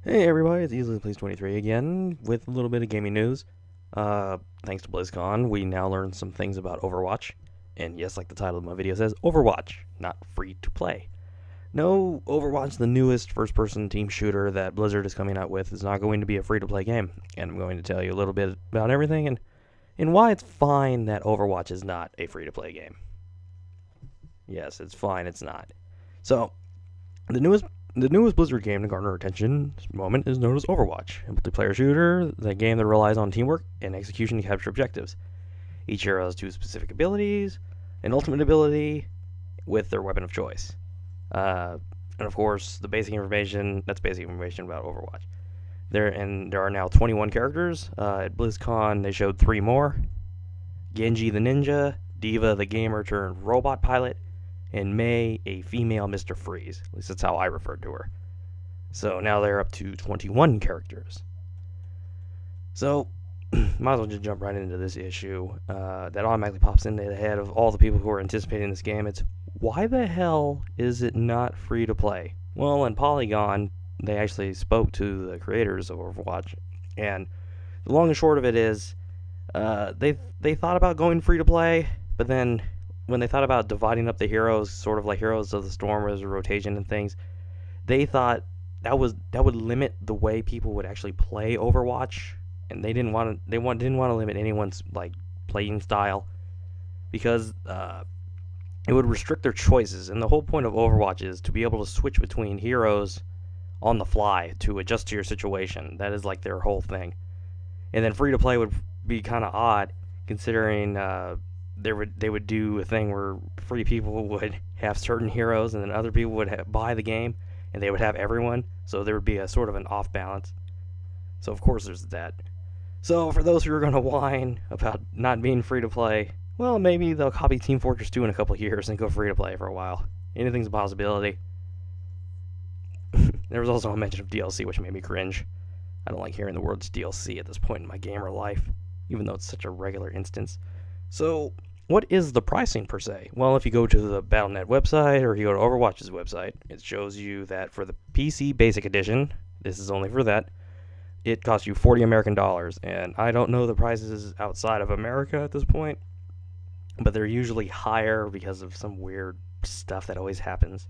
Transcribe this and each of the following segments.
Hey everybody, it's Easily Plays 23 again with a little bit of gaming news. Thanks to BlizzConn, we now learned some things about Overwatch. And yes, like the title of my video says, Overwatch, not free to play. No, Overwatch, the newest first-person team shooter that Blizzard is coming out with, is not going to be a free-to-play game. And I'm going to tell you a little bit about everything and why it's fine that Overwatch is not a free-to-play game. Yes, it's fine, it's not. So, the newest Blizzard game to garner attention this moment is known as Overwatch, a multiplayer shooter, the game that relies on teamwork and execution to capture objectives. Each hero has two specific abilities, an ultimate ability with their weapon of choice. And of course, that's basic information about Overwatch. There are now 21 characters. At BlizzCon, they showed 3 more. Genji the Ninja, Diva the gamer turned robot pilot, and May, a female Mr. Freeze. At least that's how I referred to her. So now they're up to 21 characters. So, might as well just jump right into this issue that automatically pops into the head of all the people who are anticipating this game. It's, why the hell is it not free to play? Well, in Polygon, they actually spoke to the creators of Overwatch, and the long and short of it is, they thought about going free to play, but then when they thought about dividing up the heroes, sort of like Heroes of the Storm, where there's a rotation and things, they thought that would limit the way people would actually play Overwatch, and they didn't want to limit anyone's like playing style, because it would restrict their choices. And the whole point of Overwatch is to be able to switch between heroes on the fly to adjust to your situation. That is like their whole thing. And then free to play would be kind of odd, considering they would do a thing where free people would have certain heroes, and then other people would buy the game, and they would have everyone. So there would be a sort of an off balance. So of course there's that. So for those who are going to whine about not being free to play, well, maybe they'll copy Team Fortress 2 in a couple of years and go free to play for a while. Anything's a possibility. There was also a mention of DLC, which made me cringe. I don't like hearing the words DLC at this point in my gamer life, even though it's such a regular instance. So, what is the pricing per se? Well, if you go to the Battle.net website or you go to Overwatch's website, it shows you that for the PC Basic Edition, this is only for that, it costs you $40 American dollars. And I don't know the prices outside of America at this point, but they're usually higher because of some weird stuff that always happens.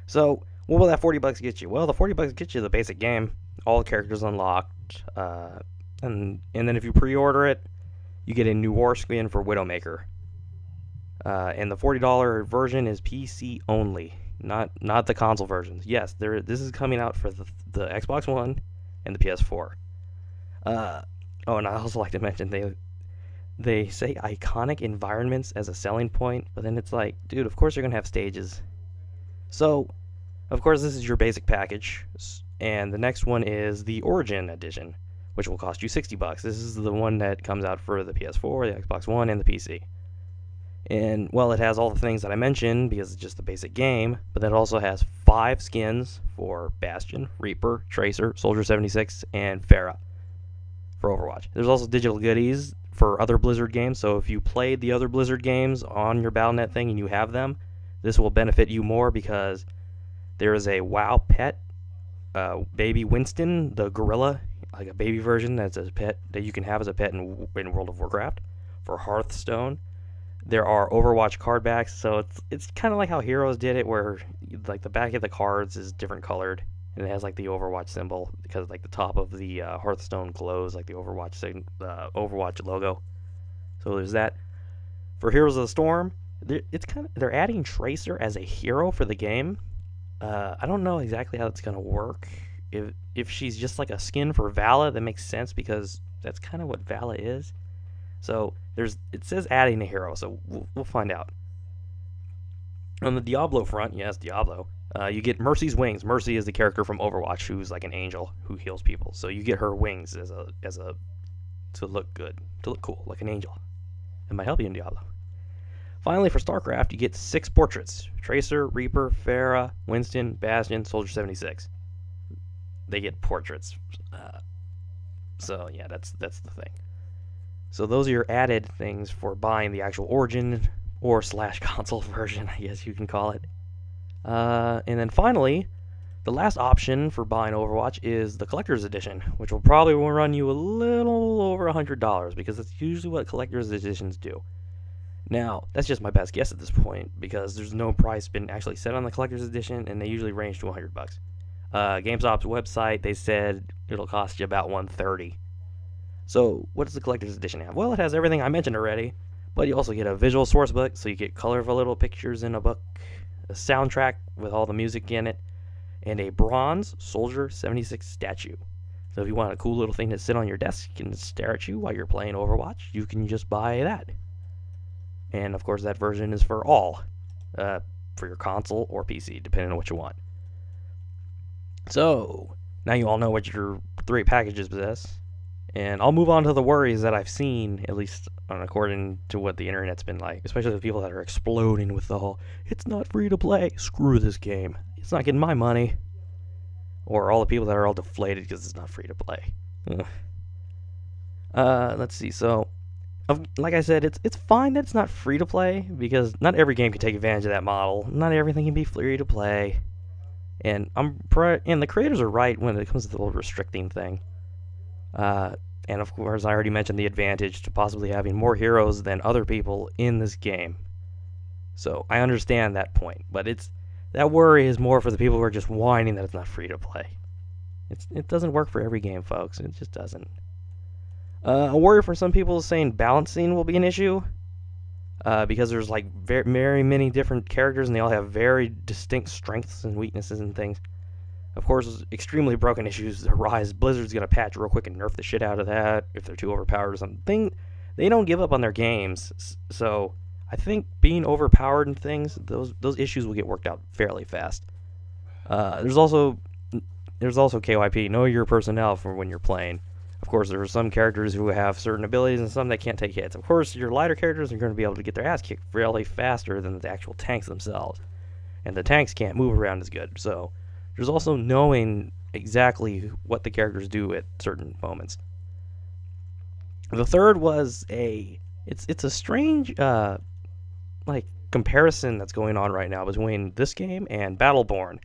So, what will that $40 get you? Well, the $40 gets you the basic game, all the characters unlocked, and then if you pre-order it, you get a new war skin for Widowmaker. And the $40 version is PC only, not the console versions. Yes, this is coming out for the Xbox One and the PS4. And I also like to mention they say iconic environments as a selling point, but then it's like, dude, of course you're gonna have stages. So, of course, this is your basic package, and the next one is the Origin Edition, which will cost you $60. This is the one that comes out for the PS4, the Xbox One, and the PC. And, well, it has all the things that I mentioned because it's just the basic game, but that also has 5 skins for Bastion, Reaper, Tracer, Soldier 76, and Pharah for Overwatch. There's also digital goodies for other Blizzard games, so if you played the other Blizzard games on your Battle.net thing and you have them, this will benefit you more because there is a WoW pet, Baby Winston, the gorilla, like a baby version that's a pet that you can have as a pet in World of Warcraft. For Hearthstone, there are Overwatch card backs, so it's kind of like how Heroes did it, where like the back of the cards is different colored, and it has like the Overwatch symbol because like the top of the Hearthstone glows like the Overwatch logo. So there's that. For Heroes of the Storm, they're adding Tracer as a hero for the game. I don't know exactly how it's gonna work. If she's just like a skin for Vala, that makes sense because that's kind of what Vala is. So it says adding a hero, so we'll find out. On the Diablo front, yes, Diablo, you get Mercy's wings. Mercy is the character from Overwatch who's like an angel who heals people. So you get her wings to look good, to look cool, like an angel. It might help you in Diablo. Finally, for StarCraft, you get 6 portraits: Tracer, Reaper, Pharah, Winston, Bastion, Soldier 76. They get portraits. So yeah, that's the thing. So those are your added things for buying the actual Origin or /console version, I guess you can call it. And then finally, The last option for buying Overwatch is the Collector's Edition, which will probably run you a little over $100 because that's usually what Collector's Editions do. Now, that's just my best guess at this point because there's no price been actually set on the Collector's Edition, and they usually range to $100. GameStop's website, they said it'll cost you about $130. So, what does the Collector's Edition have? Well, it has everything I mentioned already, but you also get a visual source book, so you get colorful little pictures in a book, a soundtrack with all the music in it, and a bronze Soldier 76 statue. So if you want a cool little thing to sit on your desk and stare at you while you're playing Overwatch, you can just buy that. And of course, that version is for all, for your console or PC, depending on what you want. So, now you all know what your 3 packages possess. And I'll move on to the worries that I've seen, at least according to what the internet's been like. Especially the people that are exploding with the whole, it's not free to play, screw this game, it's not getting my money. Or all the people that are all deflated because it's not free to play. Let's see, so, like I said, it's fine that it's not free to play, because not every game can take advantage of that model. Not everything can be free to play. And the creators are right when it comes to the whole restricting thing. And of course, I already mentioned the advantage to possibly having more heroes than other people in this game. So I understand that point, but that worry is more for the people who are just whining that it's not free to play. It doesn't work for every game, folks. It just doesn't. A worry for some people is saying balancing will be an issue, because there's like very many different characters and they all have very distinct strengths and weaknesses and things. Of course, extremely broken issues arise. Blizzard's going to patch real quick and nerf the shit out of that if they're too overpowered or something. They don't give up on their games, so I think being overpowered and things, those issues will get worked out fairly fast. There's also KYP, know your personnel for when you're playing. Of course, there are some characters who have certain abilities and some that can't take hits. Of course, your lighter characters are going to be able to get their ass kicked fairly faster than the actual tanks themselves. And the tanks can't move around as good, so there's also knowing exactly what the characters do at certain moments. The third was it's a strange comparison that's going on right now between this game and BattleBorn.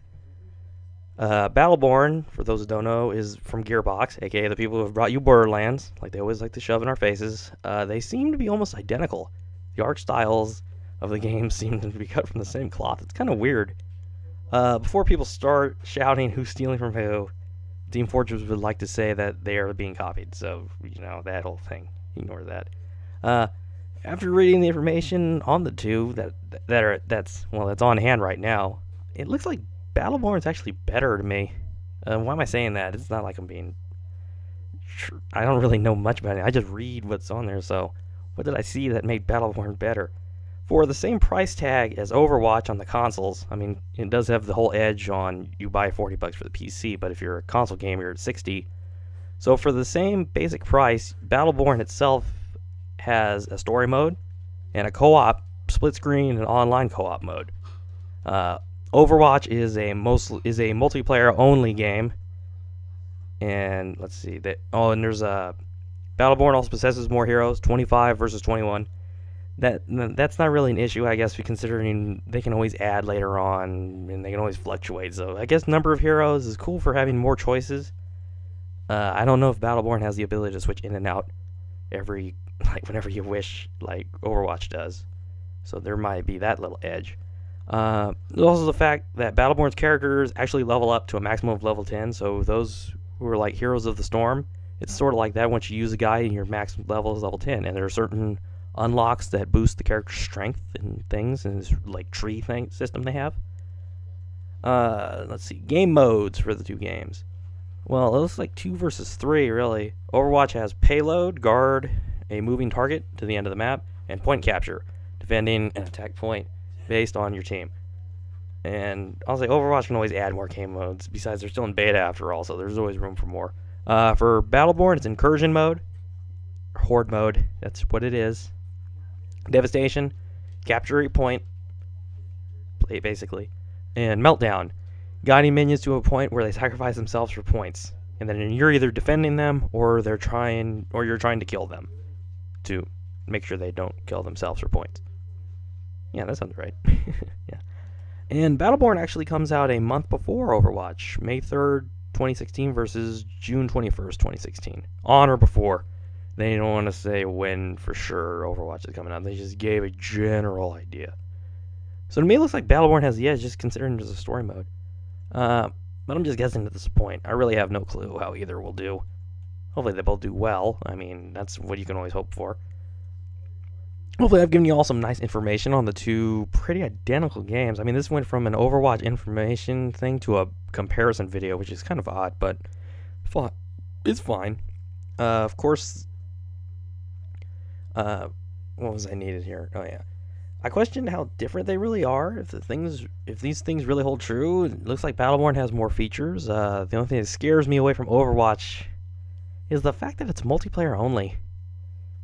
BattleBorn, for those who don't know, is from Gearbox, aka the people who have brought you Borderlands, like they always like to shove in our faces. They seem to be almost identical. The art styles of the game seem to be cut from the same cloth. It's kind of weird. Before people start shouting who's stealing from who, Team Fortress would like to say that they are being copied. So, that whole thing. Ignore that. After reading the information on the two that's on hand right now, it looks like BattleBorn is actually better to me. Why am I saying that? It's not like I'm being... I don't really know much about it. I just read what's on there, so what did I see that made BattleBorn better? For the same price tag as Overwatch on the consoles, I mean, it does have the whole edge on you buy $40 for the PC, but if you're a console gamer, you're at $60. So for the same basic price, BattleBorn itself has a story mode and a co-op, split screen, and online co-op mode. Overwatch is a multiplayer only game, and let's see that. Oh, and there's BattleBorn also possesses more heroes, 25 versus 21. That's not really an issue, I guess, considering they can always add later on, and they can always fluctuate. So I guess number of heroes is cool for having more choices. I don't know if BattleBorn has the ability to switch in and out whenever you wish, like Overwatch does. So there might be that little edge. There's also the fact that BattleBorn's characters actually level up to a maximum of level 10. So those who are like Heroes of the Storm, it's sort of like that. Once you use a guy, your max level is level 10, and there are certain unlocks that boost the character's strength and things, and this tree system they have. Let's see, game modes for the two games. Well, it looks like 2 versus 3, really. Overwatch has payload, guard a moving target to the end of the map, and point capture, defending an attack point based on your team. And I'll say Overwatch can always add more game modes. Besides, they're still in beta after all, so there's always room for more. For BattleBorn, it's incursion mode, horde mode. That's what it is. Devastation, capture a point, basically, and meltdown, guiding minions to a point where they sacrifice themselves for points, and then you're either defending them or you're trying to kill them to make sure they don't kill themselves for points. Yeah, that sounds right. Yeah. And BattleBorn actually comes out a month before Overwatch, May 3rd, 2016 versus June 21st, 2016. On or before. They don't want to say when for sure Overwatch is coming out. They just gave a general idea. So to me, it looks like BattleBorn has the edge, just considering there's a story mode. But I'm just guessing at this point. I really have no clue how either will do. Hopefully they both do well. I mean, that's what you can always hope for. Hopefully I've given you all some nice information on the two pretty identical games. I mean, this went from an Overwatch information thing to a comparison video, which is kind of odd, but it's fine. Of course, what was I needed here? Oh yeah, I questioned how different they really are. If these things really hold true, it looks like BattleBorn has more features. The only thing that scares me away from Overwatch is the fact that it's multiplayer only.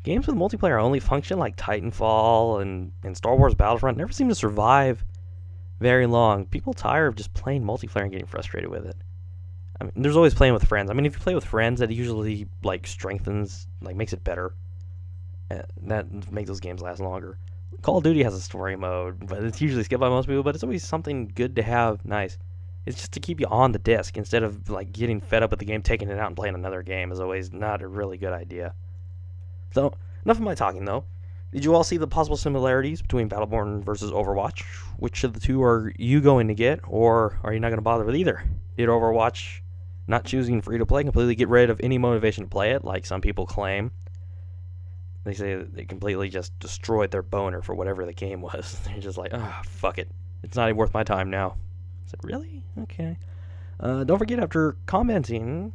Games with multiplayer only function like Titanfall and Star Wars Battlefront never seem to survive very long. People tire of just playing multiplayer and getting frustrated with it. I mean, there's always playing with friends. I mean, if you play with friends, that usually strengthens, makes it better. That makes those games last longer. Call of Duty has a story mode, but it's usually skipped by most people. But it's always something good to have. Nice. It's just to keep you on the disc instead of getting fed up with the game, taking it out and playing another game is always not a really good idea. So, enough of my talking, though. Did you all see the possible similarities between Battleborn versus Overwatch? Which of the two are you going to get, or are you not going to bother with either? Did Overwatch not choosing free-to-play completely get rid of any motivation to play it, like some people claim? They say that they completely just destroyed their boner for whatever the game was. They're just like, fuck it. It's not even worth my time now. I said, really? Okay. Don't forget, after commenting,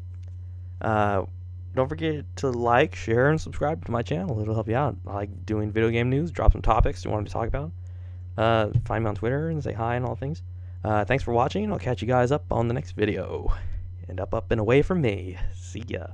don't forget to like, share, and subscribe to my channel. It'll help you out. I like doing video game news. Drop some topics you want me to talk about. Find me on Twitter and say hi and all things. Thanks for watching. I'll catch you guys up on the next video. And up and away from me. See ya.